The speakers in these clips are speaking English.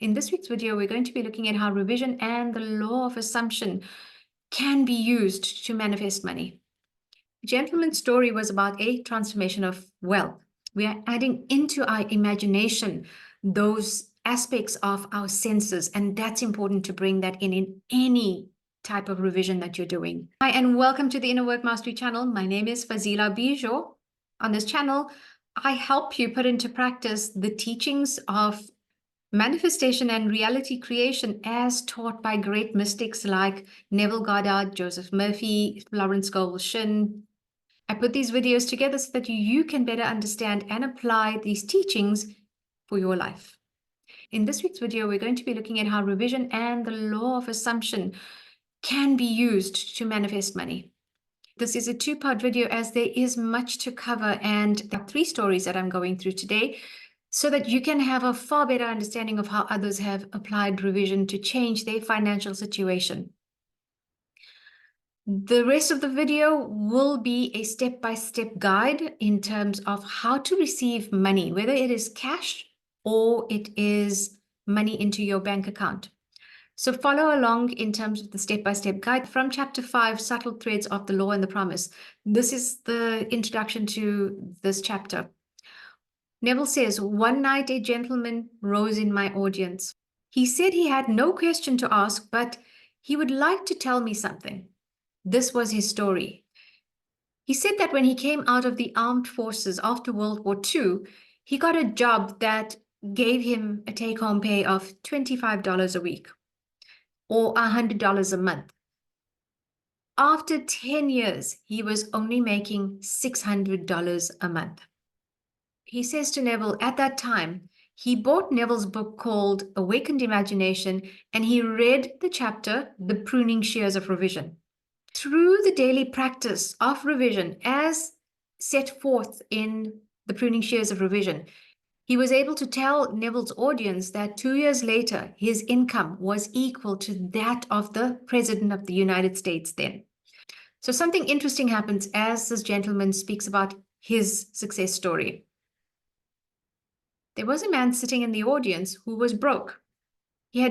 In this week's video, we're going to be looking at how revision and the law of assumption can be used to manifest money. The gentleman's story was about a transformation of wealth. We are adding into our imagination those aspects of our senses, and that's important to bring that in any type of revision that you're doing. Hi, and welcome to the Inner Work Mastery channel. My name is Fazila Bijo. On this channel, I help you put into practice the teachings of manifestation and reality creation as taught by great mystics like Neville Goddard, Joseph Murphy, Florence Scovel Shinn. I put these videos together so that you can better understand and apply these teachings for your life. In this week's video, we're going to be looking at how revision and the law of assumption can be used to manifest money. This is a two-part video as there is much to cover, and there are 3 stories that I'm going through today, so that you can have a far better understanding of how others have applied revision to change their financial situation. The rest of the video will be a step-by-step guide in terms of how to receive money, whether it is cash or it is money into your bank account. So follow along in terms of the step-by-step guide from chapter 5, Subtle Threads of the Law and the Promise. This is the introduction to this chapter. Neville says, one night a gentleman rose in my audience. He said he had no question to ask, but he would like to tell me something. This was his story. He said that when he came out of the armed forces after World War II, he got a job that gave him a take-home pay of $25 a week or $100 a month. After 10 years, he was only making $600 a month. He says to Neville, at that time, he bought Neville's book called Awakened Imagination, and he read the chapter, The Pruning Shears of Revision. Through the daily practice of revision, as set forth in The Pruning Shears of Revision, he was able to tell Neville's audience that 2 years later, his income was equal to that of the President of the United States then. So something interesting happens as this gentleman speaks about his success story. There was a man sitting in the audience who was broke. He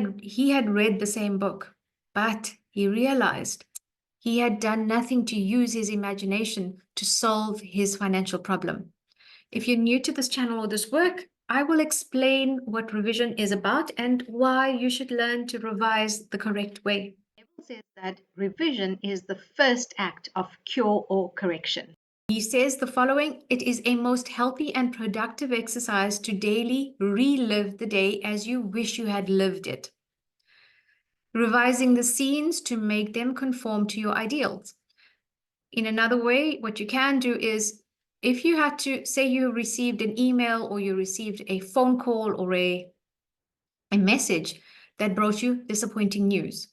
had read the same book, but he realized he had done nothing to use his imagination to solve his financial problem. If you're new to this channel or this work, I will explain what revision is about and why you should learn to revise the correct way. Neville says that revision is the first act of cure or correction. He says the following: it is a most healthy and productive exercise to daily relive the day as you wish you had lived it, revising the scenes to make them conform to your ideals. In another way, what you can do is, if you had to say you received an email or you received a phone call or a message that brought you disappointing news,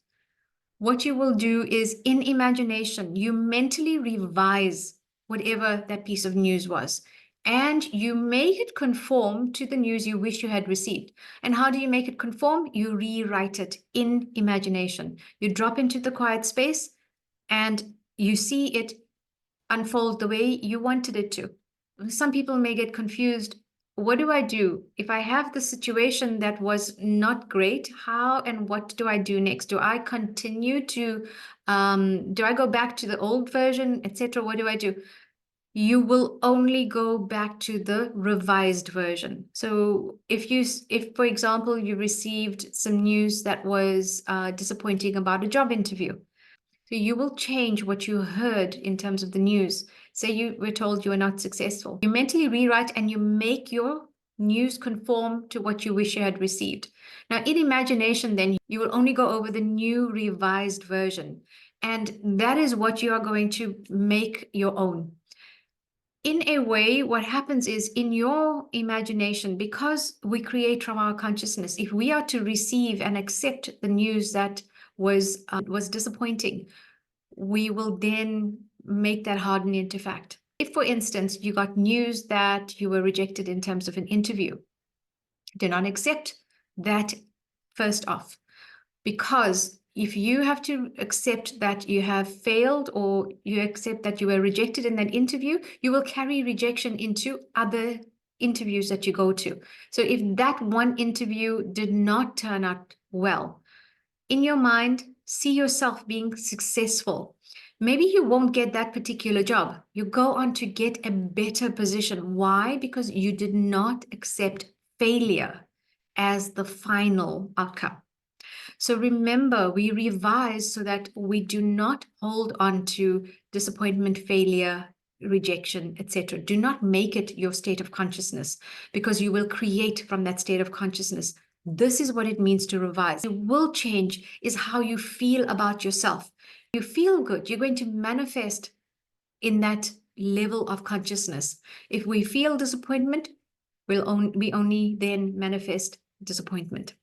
what you will do is, in imagination, you mentally revise whatever that piece of news was, and you make it conform to the news you wish you had received. And how do you make it conform? You rewrite it in imagination. You drop into the quiet space and you see it unfold the way you wanted it to. Some people may get confused. What do I do if I have the situation that was not great? How and what do I do next? Do I continue to, do I go back to the old version, etc.? What do I do? You will only go back to the revised version. So if, for example, you received some news that was disappointing about a job interview, so you will change what you heard in terms of the news. Say you were told you were not successful. You mentally rewrite and you make your news conform to what you wish you had received. Now, in imagination, then, you will only go over the new revised version. And that is what you are going to make your own. In a way, what happens is, in your imagination, because we create from our consciousness, if we are to receive and accept the news that was disappointing, we will then make that harden into fact. If, for instance, you got news that you were rejected in terms of an interview, do not accept that first off, because if you have to accept that you have failed or you accept that you were rejected in that interview, you will carry rejection into other interviews that you go to. So if that one interview did not turn out well, in your mind, see yourself being successful. Maybe you won't get that particular job. You go on to get a better position. Why? Because you did not accept failure as the final outcome. So remember, we revise so that we do not hold on to disappointment, failure, rejection, etc. Do not make it your state of consciousness, because you will create from that state of consciousness. This is what it means to revise. It will change is how you feel about yourself. You feel good, you're going to manifest in that level of consciousness. If we feel disappointment, we only then manifest disappointment.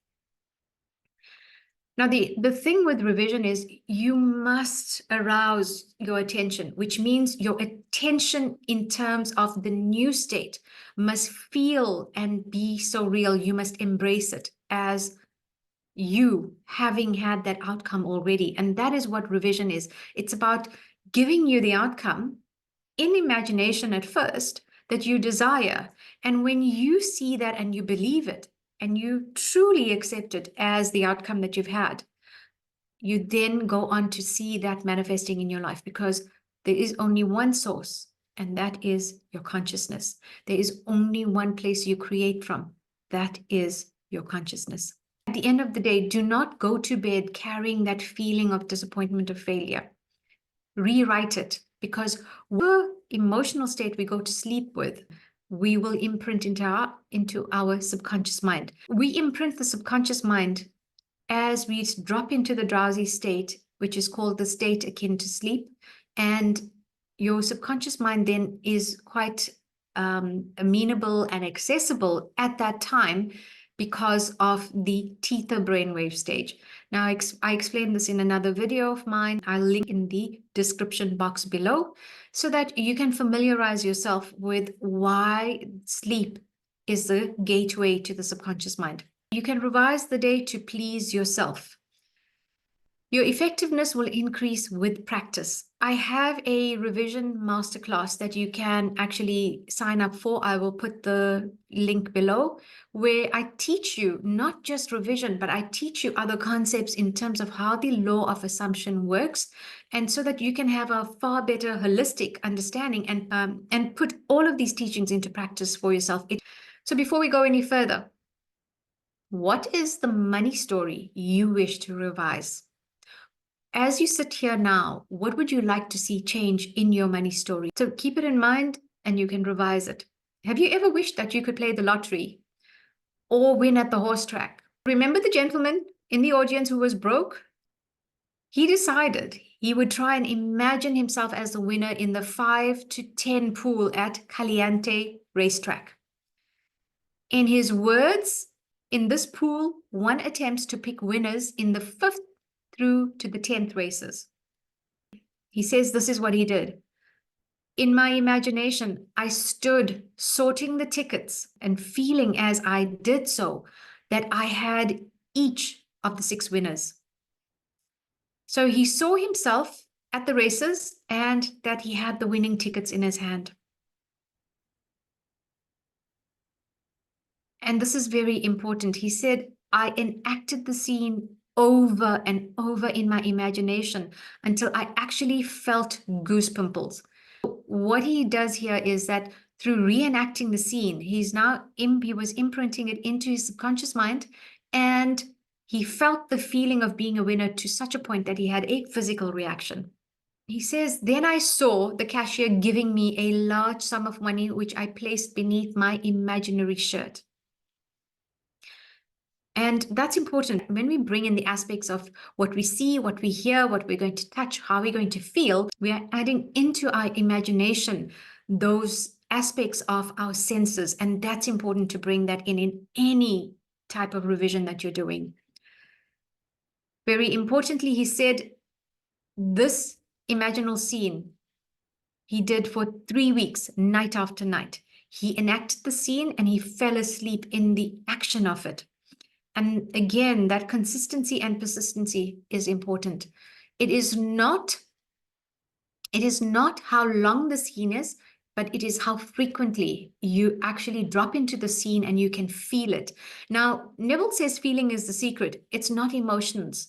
Now, the thing with revision is you must arouse your attention, which means your attention in terms of the new state must feel and be so real. You must embrace it as you having had that outcome already. And that is what revision is. It's about giving you the outcome in imagination at first that you desire. And when you see that and you believe it, and you truly accept it as the outcome that you've had, you then go on to see that manifesting in your life, because there is only one source, and that is your consciousness. There is only one place you create from. That is your consciousness. At the end of the day, do not go to bed carrying that feeling of disappointment or failure. Rewrite it, because whatever emotional state we go to sleep with, we will imprint into our subconscious mind. We imprint the subconscious mind as we drop into the drowsy state, which is called the state akin to sleep. And your subconscious mind then is quite amenable and accessible at that time because of the theta brainwave stage. Now, I explained this in another video of mine. I'll link in the description box below so that you can familiarize yourself with why sleep is the gateway to the subconscious mind. You can revise the day to please yourself. Your effectiveness will increase with practice. I have a revision masterclass that you can actually sign up for. I will put the link below, where I teach you not just revision, but I teach you other concepts in terms of how the law of assumption works, and so that you can have a far better holistic understanding and put all of these teachings into practice for yourself. So before we go any further, what is the money story you wish to revise? As you sit here now, what would you like to see change in your money story? So keep it in mind and you can revise it. Have you ever wished that you could play the lottery or win at the horse track? Remember the gentleman in the audience who was broke? He decided he would try and imagine himself as the winner in the 5 to 10 pool at Caliente racetrack. In his words, in this pool, one attempts to pick winners in the 5th through to the 10th races. He says this is what he did. In my imagination, I stood sorting the tickets and feeling as I did so that I had each of the 6 winners. So he saw himself at the races and that he had the winning tickets in his hand. And this is very important. He said, I enacted the scene over and over in my imagination until I actually felt goosepimples. What he does here is that through reenacting the scene, he was imprinting it into his subconscious mind, and he felt the feeling of being a winner to such a point that he had a physical reaction. He says, then I saw the cashier giving me a large sum of money, which I placed beneath my imaginary shirt. And that's important. When we bring in the aspects of what we see, what we hear, what we're going to touch, how we're going to feel, we are adding into our imagination those aspects of our senses. And that's important to bring that in any type of revision that you're doing. Very importantly, he said this imaginal scene he did for 3 weeks, night after night. He enacted the scene and he fell asleep in the action of it. And again, that consistency and persistency is important. It is not how long the scene is, but it is how frequently you actually drop into the scene and you can feel it. Now, Neville says feeling is the secret. It's not emotions.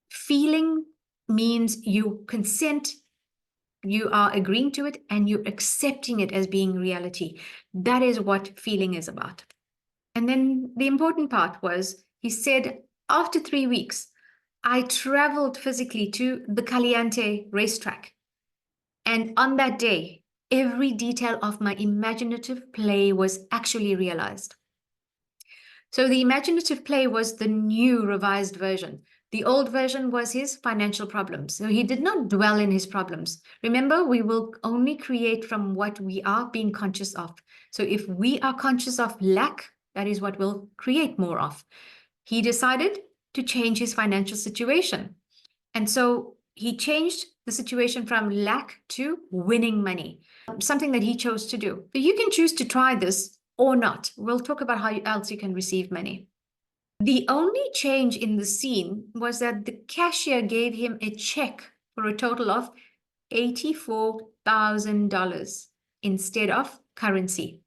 Feeling means you consent, you are agreeing to it, and you're accepting it as being reality. That is what feeling is about. And then the important part was, he said, after 3 weeks, I traveled physically to the Caliente racetrack. And on that day, every detail of my imaginative play was actually realized. So the imaginative play was the new revised version. The old version was his financial problems. So he did not dwell in his problems. Remember, we will only create from what we are being conscious of. So if we are conscious of lack, that is what we'll create more of. He decided to change his financial situation. And so he changed the situation from lack to winning money, something that he chose to do. So you can choose to try this or not. We'll talk about how else you can receive money. The only change in the scene was that the cashier gave him a check for a total of $84,000 instead of currency.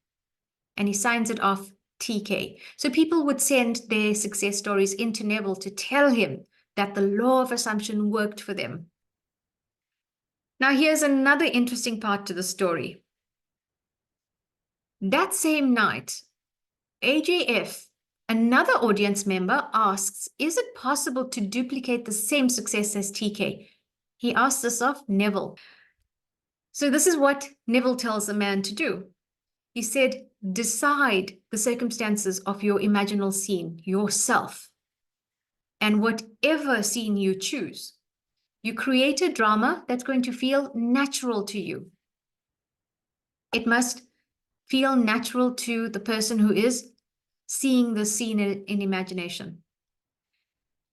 And he signs it off TK. So people would send their success stories into Neville to tell him that the law of assumption worked for them. Now, here's another interesting part to the story. That same night, AJF, another audience member, asks, is it possible to duplicate the same success as TK? He asks this of Neville. So this is what Neville tells the man to do. He said, decide the circumstances of your imaginal scene yourself. And whatever scene you choose, you create a drama that's going to feel natural to you. It must feel natural to the person who is seeing the scene in imagination.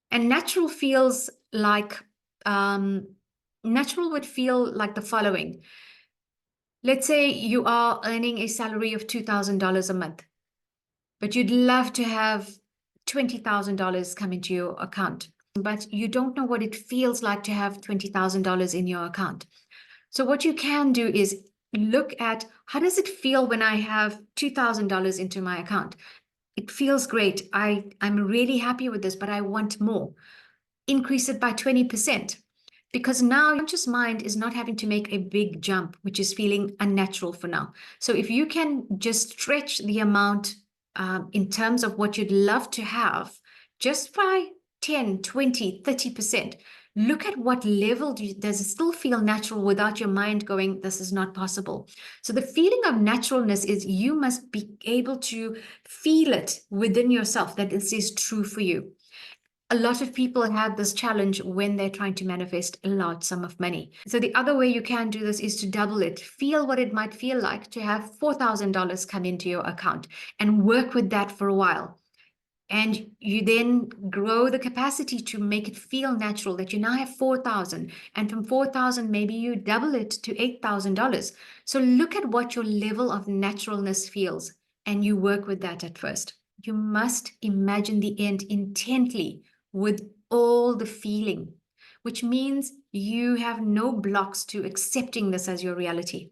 And natural feels like, natural would feel like the following. Let's say you are earning a salary of $2,000 a month, but you'd love to have $20,000 come into your account, but you don't know what it feels like to have $20,000 in your account. So what you can do is look at, how does it feel when I have $2,000 into my account? It feels great. I'm really happy with this, but I want more. Increase it by 20%. Because now your conscious mind is not having to make a big jump, which is feeling unnatural for now. So if you can just stretch the amount in terms of what you'd love to have, just by 10, 20, 30%, look at what level does it still feel natural without your mind going, this is not possible. So the feeling of naturalness is you must be able to feel it within yourself that this is true for you. A lot of people have this challenge when they're trying to manifest a large sum of money. So the other way you can do this is to double it. Feel what it might feel like to have $4,000 come into your account and work with that for a while. And you then grow the capacity to make it feel natural that you now have 4,000. And from 4,000, maybe you double it to $8,000. So look at what your level of naturalness feels and you work with that at first. You must imagine the end intently with all the feeling, which means you have no blocks to accepting this as your reality.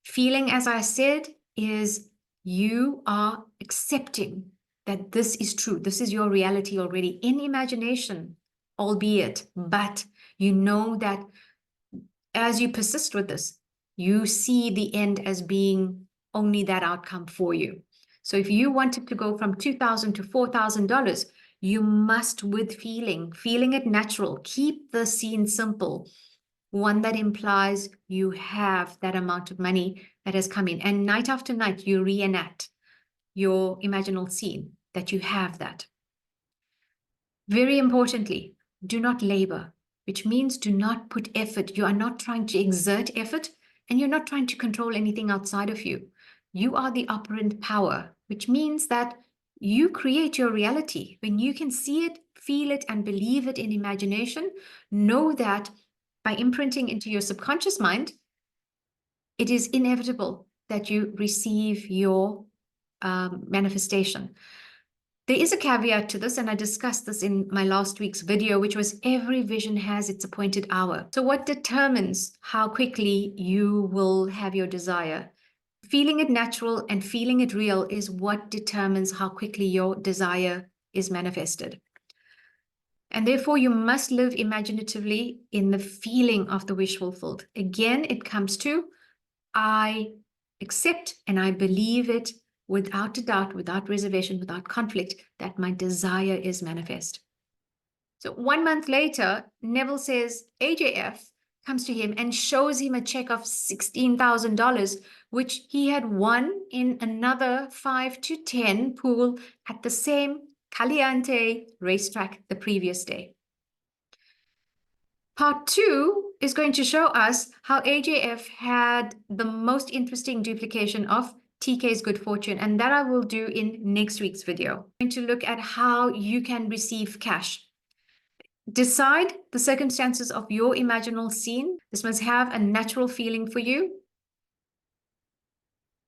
Feeling, as I said, is you are accepting that this is true. This is your reality already in imagination, albeit, but you know that as you persist with this, you see the end as being only that outcome for you. So if you wanted to go from $2,000 to $4,000, you must, with feeling it natural, keep the scene simple, one that implies you have that amount of money that has come in. And night after night, you reenact your imaginal scene that you have that. Very importantly, do not labor, which means do not put effort. You are not trying to exert effort, and you're not trying to control anything outside of you. You are the operant power, which means that you create your reality. When you can see it, feel it, and believe it in imagination, know that by imprinting into your subconscious mind, it is inevitable that you receive your manifestation. There is a caveat to this, and I discussed this in my last week's video, which was every vision has its appointed hour. So what determines how quickly you will have your desire? Feeling it natural and feeling it real is what determines how quickly your desire is manifested. And therefore, you must live imaginatively in the feeling of the wish fulfilled. Again, it comes to, I accept and I believe it without a doubt, without reservation, without conflict, that my desire is manifest. So 1 month later, Neville says AJF comes to him and shows him a check of $16,000, which he had won in another 5 to 10 pool at the same Caliente racetrack the previous day. Part 2 is going to show us how AJF had the most interesting duplication of TK's good fortune, and that I will do in next week's video. I'm going to look at how you can receive cash. Decide the circumstances of your imaginal scene. This must have a natural feeling for you.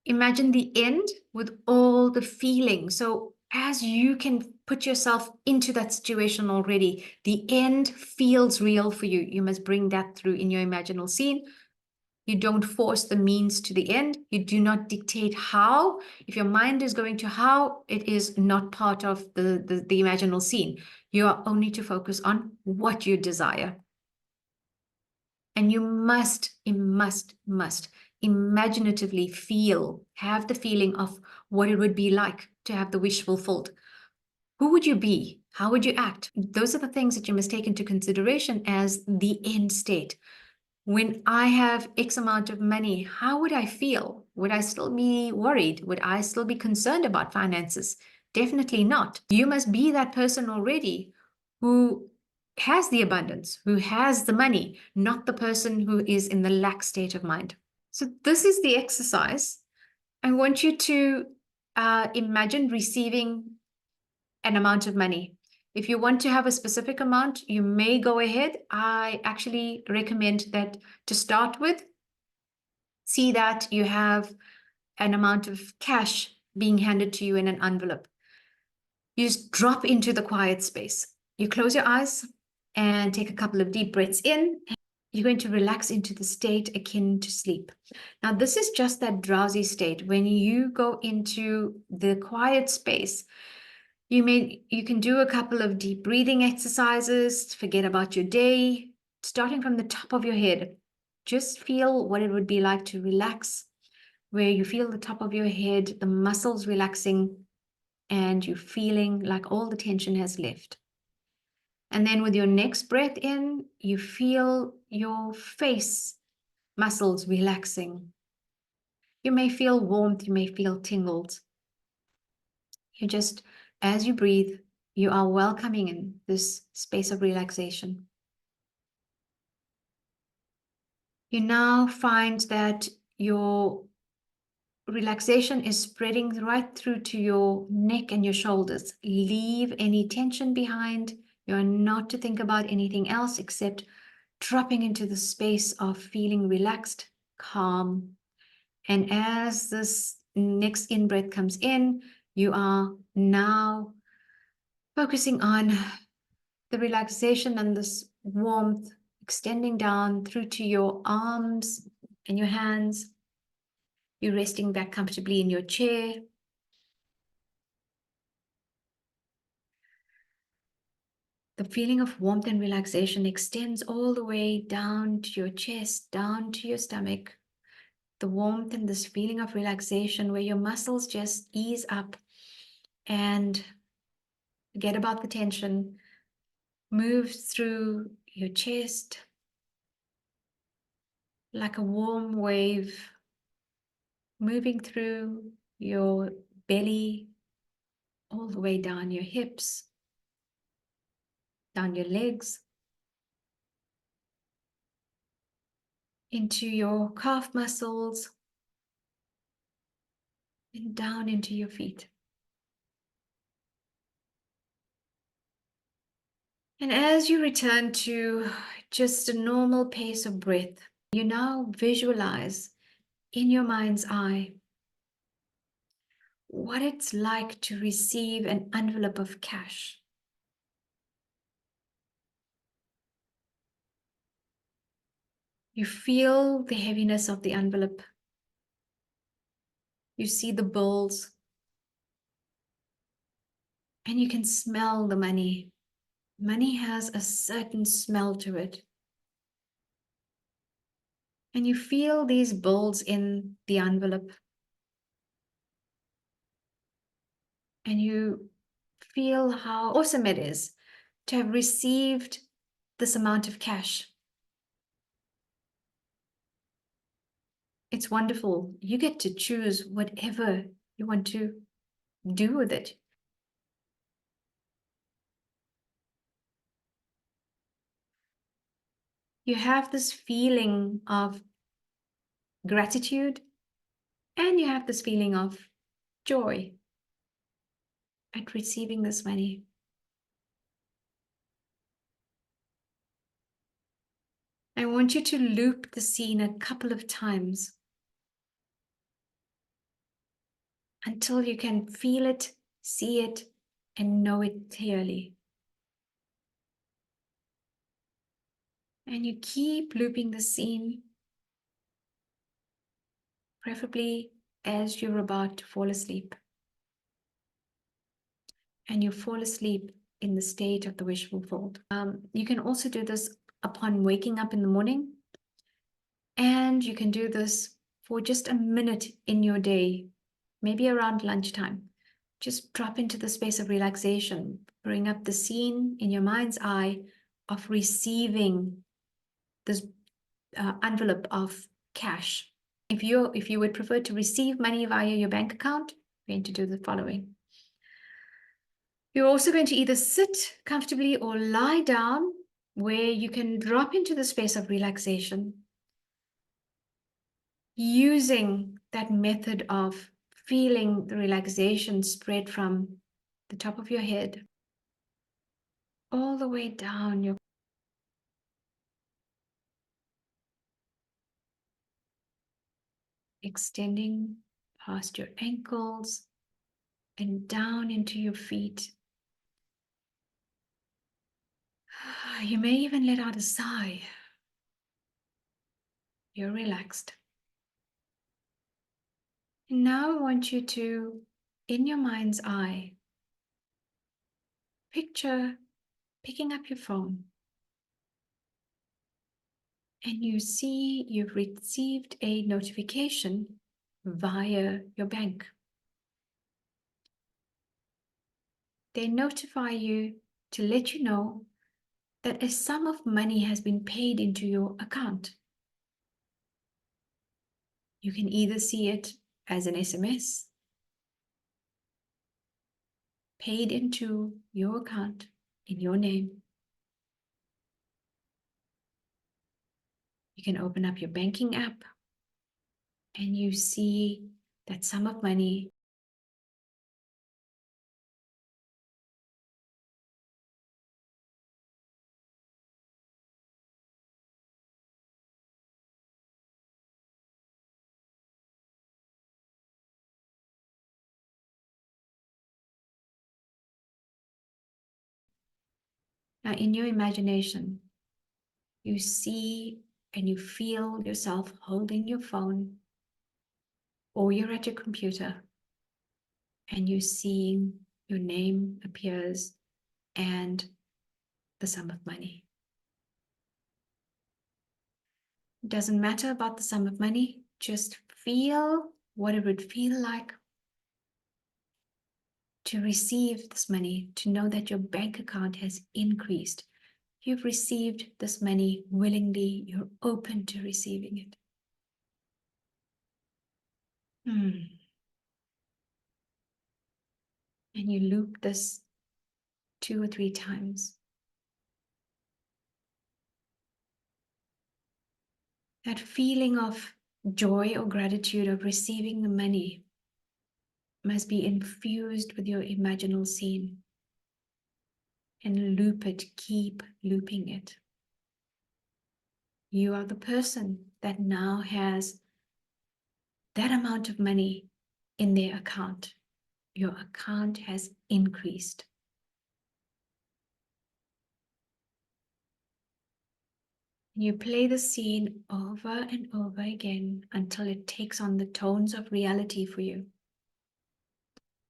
Imagine the end with all the feeling. So as you can put yourself into that situation already, the end feels real for you. You must bring that through in your imaginal scene. You don't force the means to the end. You do not dictate how. If your mind is going to how, it is not part of the imaginal scene. You are only to focus on what you desire. And you must imaginatively have the feeling of what it would be like to have the wish fulfilled. Who would you be? How would you act? Those are the things that you must take into consideration as the end state. When I have X amount of money, how would I feel? Would I still be worried? Would I still be concerned about finances? Definitely not. You must be that person already who has the abundance, who has the money, not the person who is in the lack state of mind. So this is the exercise. I want you to imagine receiving an amount of money. If you want to have a specific amount, you may go ahead. I actually recommend that to start with, see that you have an amount of cash being handed to you in an envelope. You just drop into the quiet space. You close your eyes and take a couple of deep breaths in. You're going to relax into the state akin to sleep. Now, this is just that drowsy state. When you go into the quiet space, you can do a couple of deep breathing exercises, forget about your day, starting from the top of your head. Just feel what it would be like to relax, where you feel the top of your head, the muscles relaxing, and you're feeling like all the tension has left. And then with your next breath in, you feel your face muscles relaxing. You may feel warmth, you may feel tingles. You just, as you breathe, you are welcoming in this space of relaxation. You now find that your relaxation is spreading right through to your neck and your shoulders. Leave any tension behind. You are not to think about anything else except dropping into the space of feeling relaxed, calm. And as this next in-breath comes in, you are now focusing on the relaxation and this warmth extending down through to your arms and your hands. You're resting back comfortably in your chair. The feeling of warmth and relaxation extends all the way down to your chest, down to your stomach. The warmth and this feeling of relaxation where your muscles just ease up and forget about the tension, moves through your chest like a warm wave, moving through your belly, all the way down your hips, down your legs, into your calf muscles, and down into your feet. And as you return to just a normal pace of breath, you now visualize in your mind's eye what it's like to receive an envelope of cash. You feel the heaviness of the envelope. You see the bills, and you can smell the money. Money has a certain smell to it. And you feel these bills in the envelope. And you feel how awesome it is to have received this amount of cash. It's wonderful. You get to choose whatever you want to do with it. You have this feeling of gratitude, and you have this feeling of joy at receiving this money. I want you to loop the scene a couple of times until you can feel it, see it, and know it clearly. And you keep looping the scene, preferably as you're about to fall asleep. And you fall asleep in the state of the wish fulfilled. You can also do this upon waking up in the morning. And you can do this for just a minute in your day, maybe around lunchtime. Just drop into the space of relaxation. Bring up the scene in your mind's eye of receiving this envelope of cash. If you would prefer to receive money via your bank account, you're going to do the following. You're also going to either sit comfortably or lie down where you can drop into the space of relaxation, using that method of feeling the relaxation spread from the top of your head all the way down your extending past your ankles and down into your feet. You may even let out a sigh. You're relaxed. And now I want you to, in your mind's eye, picture picking up your phone, and you see you've received a notification via your bank. They notify you to let you know that a sum of money has been paid into your account. You can either see it as an SMS, paid into your account in your name. You can open up your banking app and you see that sum of money. Now, in your imagination, you see and you feel yourself holding your phone, or you're at your computer and you're seeing your name appears and the sum of money. It doesn't matter about the sum of money, just feel what it would feel like to receive this money, to know that your bank account has increased. You've received this money willingly, you're open to receiving it. And you loop this 2 or 3 times. That feeling of joy or gratitude of receiving the money must be infused with your imaginal scene. And loop it, keep looping it. You are the person that now has that amount of money in their account. your account has increased. You play the scene over and over again until it takes on the tones of reality for you.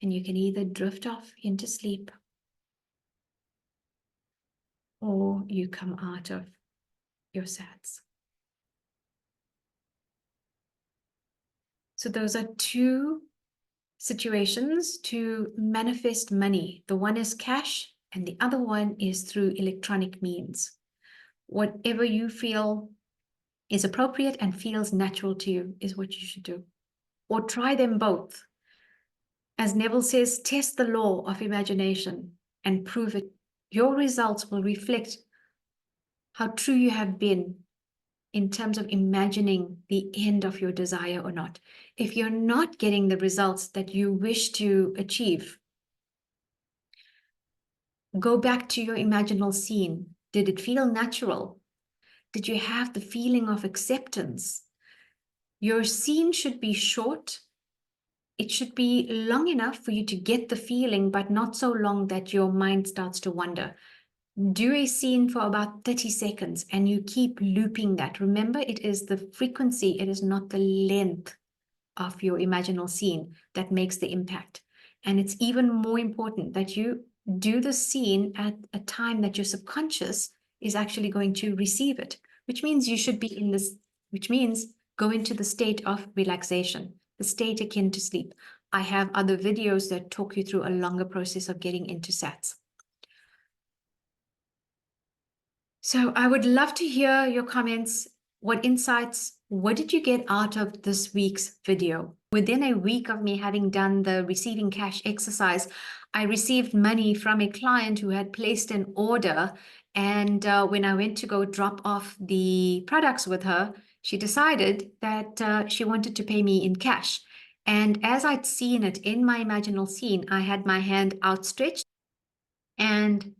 And you can either drift off into sleep or you come out of your sats. So those are two situations to manifest money. The one is cash and the other one is through electronic means. Whatever you feel is appropriate and feels natural to you is what you should do. Or try them both. As Neville says, test the law of imagination and prove it. Your results will reflect how true you have been in terms of imagining the end of your desire or not. If you're not getting the results that you wish to achieve, go back to your imaginal scene. Did it feel natural? Did you have the feeling of acceptance? Your scene should be short. It should be long enough for you to get the feeling, but not so long that your mind starts to wander. Do a scene for about 30 seconds and you keep looping that. Remember, it is the frequency, it is not the length of your imaginal scene that makes the impact. And it's even more important that you do the scene at a time that your subconscious is actually going to receive it, which means you should be in this, which means go into the state of relaxation, the state akin to sleep. I have other videos that talk you through a longer process of getting into sats. So I would love to hear your comments. What insights, what did you get out of this week's video? Within a week of me having done the receiving cash exercise, I received money from a client who had placed an order. And when I went to go drop off the products with her, she decided that she wanted to pay me in cash. And as I'd seen it in my imaginal scene, I had my hand outstretched and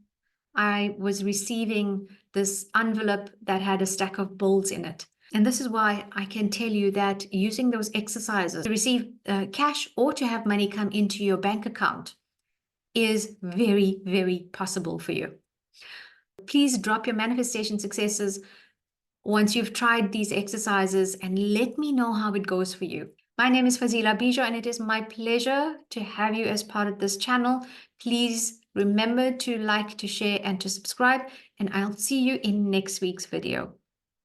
I was receiving this envelope that had a stack of bills in it. And this is why I can tell you that using those exercises to receive cash or to have money come into your bank account is very, very possible for you. Please drop your manifestation successes once you've tried these exercises and let me know how it goes for you. My name is Fazila Bijo and it is my pleasure to have you as part of this channel. Please remember to like, to share, and to subscribe, and I'll see you in next week's video.